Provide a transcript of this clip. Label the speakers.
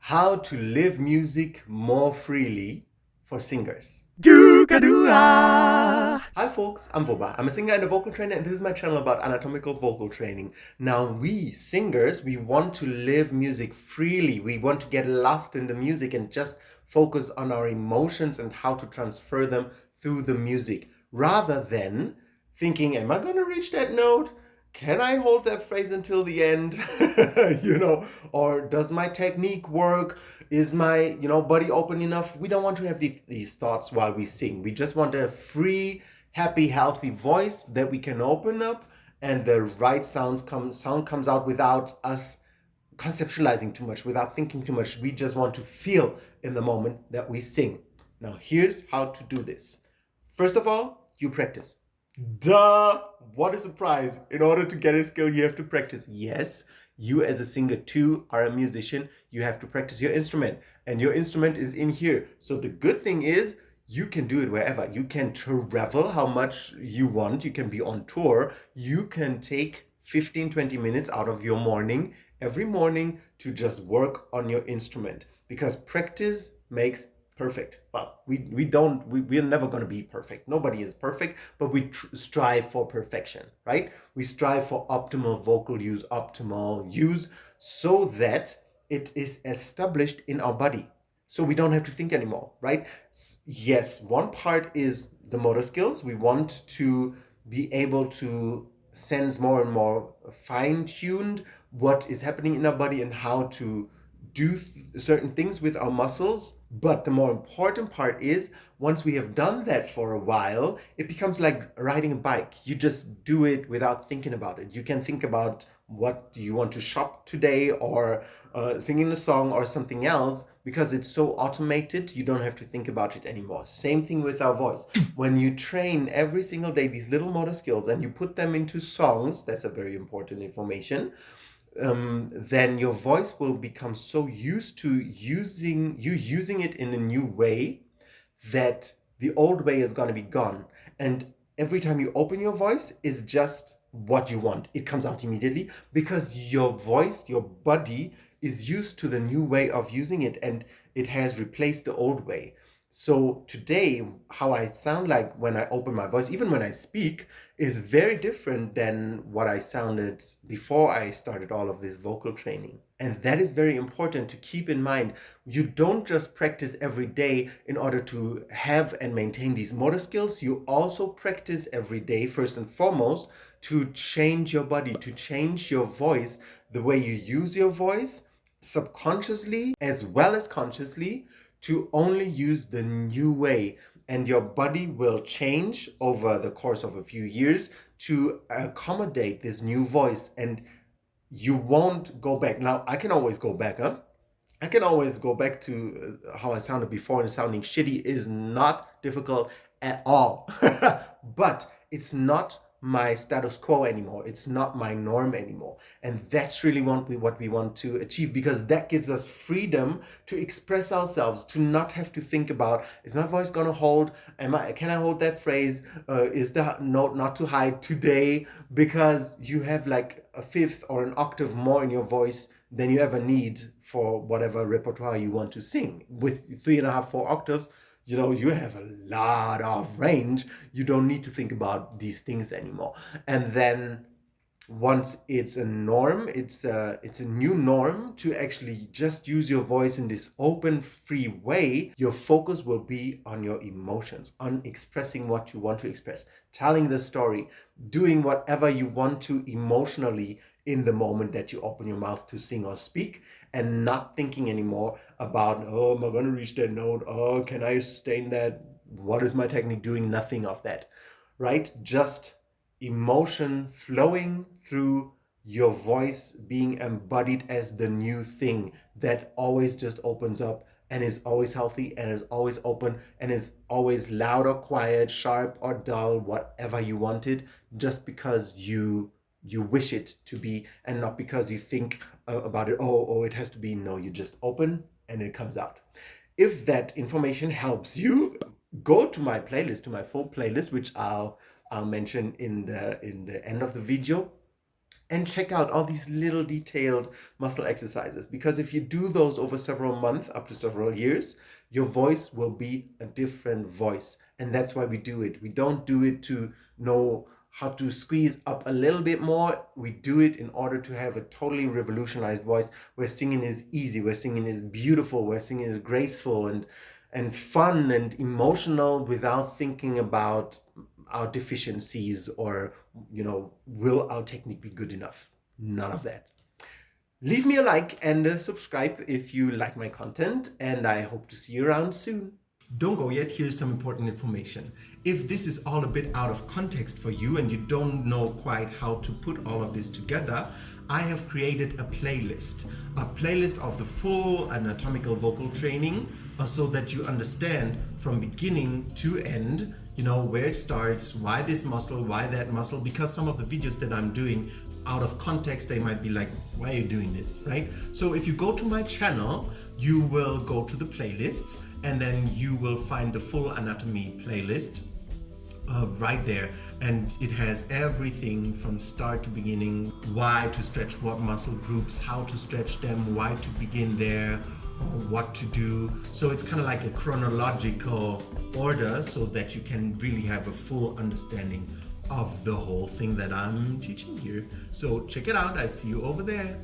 Speaker 1: How to live music more freely for singers. Hi folks, I'm Voba. I'm a singer and a vocal trainer, and this is my channel about anatomical vocal training. Now, we singers, we want to live music freely. We want to get lost in the music and just focus on our emotions and how to transfer them through the music, rather than thinking, am I going to reach that note? Can I hold that phrase until the end? Or does my technique work? Is my, body open enough? We don't want to have these thoughts while we sing. We just want a free, happy, healthy voice that we can open up, and the right sound comes out without us conceptualizing too much, without thinking too much. We just want to feel in the moment that we sing. Now, here's how to do this. First of all, you practice. Duh! What a surprise. In order to get a skill, you have to practice. Yes, you as a singer too are a musician. You have to practice your instrument, and your instrument is in here. So the good thing is you can do it wherever. You can travel how much you want. You can be on tour. You can take 15-20 minutes out of your morning every morning to just work on your instrument, because practice makes perfect. Well, we're never going to be perfect. Nobody is perfect, but we strive for perfection, right? We strive for optimal vocal use, so that it is established in our body. So we don't have to think anymore, right? Yes, one part is the motor skills. We want to be able to sense more and more fine-tuned what is happening in our body and how to do certain things with our muscles. But the more important part is, once we have done that for a while, it becomes like riding a bike. You just do it without thinking about it. You can think about what do you want to shop today, or singing a song or something else, because it's so automated. You don't have to think about it anymore. Same thing with our voice. When you train every single day these little motor skills and you put them into songs, that's a very important information. Then your voice will become so used to using it in a new way that the old way is going to be gone. And every time you open your voice is just what you want. It comes out immediately because your voice, your body is used to the new way of using it, and it has replaced the old way. So today, how I sound like when I open my voice, even when I speak, is very different than what I sounded before I started all of this vocal training. And that is very important to keep in mind. You don't just practice every day in order to have and maintain these motor skills. You also practice every day, first and foremost, to change your body, to change your voice, the way you use your voice, subconsciously as well as consciously, to only use the new way. And your body will change over the course of a few years to accommodate this new voice, and you won't go back. Now, I can always go back, huh? I can always go back to how I sounded before, and sounding shitty is not difficult at all. But it's not my status quo anymore. It's not my norm anymore. And that's really what we want to achieve, because that gives us freedom to express ourselves, to not have to think about, is my voice going to hold? Can I hold that phrase? Is the note not too high today? Because you have like a fifth or an octave more in your voice than you ever need for whatever repertoire you want to sing. With 3.5, 4 octaves, you have a lot of range. You don't need to think about these things anymore. And then once it's a norm, it's a new norm to actually just use your voice in this open, free way. Your focus will be on your emotions, on expressing what you want to express, telling the story, doing whatever you want to emotionally in the moment that you open your mouth to sing or speak, and not thinking anymore about, oh, am I going to reach that note? Oh, can I sustain that? What is my technique? Doing nothing of that, right? Just emotion flowing through your voice, being embodied as the new thing that always just opens up and is always healthy and is always open and is always loud or quiet, sharp or dull, whatever you want it, just because you wish it to be, and not because you think about it. Oh, it has to be. No, you just open and it comes out. If that information helps you, go to my playlist, to my full playlist, which I'll mention in the end of the video. And check out all these little detailed muscle exercises, because if you do those over several months, up to several years, your voice will be a different voice. And that's why we do it. We don't do it to know how to squeeze up a little bit more. We do it in order to have a totally revolutionized voice where singing is easy, where singing is beautiful, where singing is graceful and fun and emotional, without thinking about our deficiencies or, will our technique be good enough? None of that. Leave me a like and subscribe if you like my content, and I hope to see you around soon. Don't go yet, here's some important information. If this is all a bit out of context for you and you don't know quite how to put all of this together, I have created a playlist of the full anatomical vocal training, so that you understand from beginning to end, where it starts, why this muscle, why that muscle, because some of the videos that I'm doing, out of context, they might be like, why are you doing this, right? So if you go to my channel, you will go to the playlists, and then you will find the full anatomy playlist right there, and it has everything from start to beginning, why to stretch what muscle groups, how to stretch them, why to begin there, what to do. So it's kind of like a chronological order, so that you can really have a full understanding of the whole thing that I'm teaching here. So check it out. I see you over there.